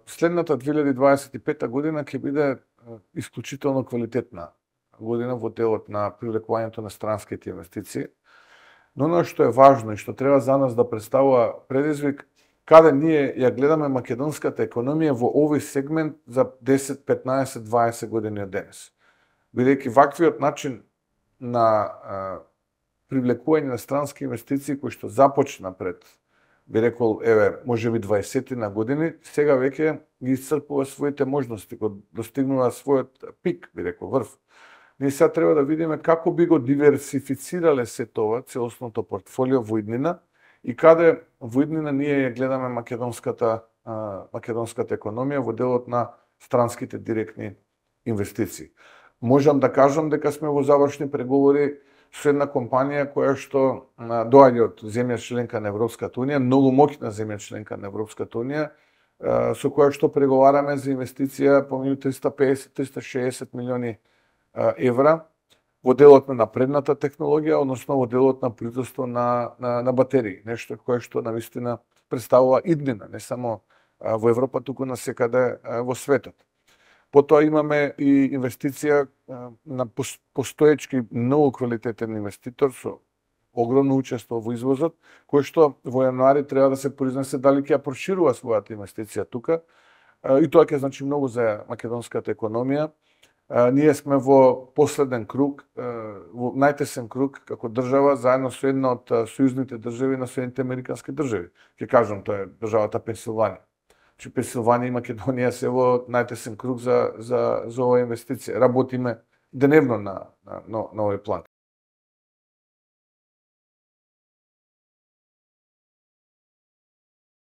Следната 2025 година ќе биде исклучително квалитетна година во делот на привлекувањето на странските инвестиции. Но ono што е важно и што треба за нас да представува предизвик, каде ние ја гледаме македонската економија во овој сегмент за 10, 15, 20 години од денес. Бидејќи ваквиот начин на привлекување на странски инвестиции кои што започна пред, би рекол, можеби 20 на години, сега веќе ги исцрпува своите можности, го достигнува својот пик, би рекол, врв. Ние сега треба да видиме како би го диверсифицирале се тоа, целосното портфолио во иднина и каде во иднина ние ја гледаме македонската економија во делот на странските директни инвестиции. Можам да кажам дека сме во завршни преговори со една компанија која што доаѓа од земја членка на Европската унија, многу моќна земја членка на Европската унија, со која што преговараме за инвестиција помеѓу 350-360 милиони евра во делот на напредната технологија, односно во делот на производство на батерии, нешто кое што навистина представува иднина, не само во Европа, туку насекаде во светот. Потоа имаме и инвестиција на постоечки многу квалитетен инвеститор со огромно учество во извозот, кој што во јануари треба да се произнесе дали ќе ја проширува својата инвестиција тука, и тоа ќе значи многу за македонската економија. Ние сме во последен круг, во најтесен круг како држава, заедно со една од сојузните држави на Соединетите Американски држави. Ќе кажам, тоа е државата Пенсилванија. Пенсилванија и Македонија се во најтесен круг за оваа инвестиција. Работиме деневно на овој план.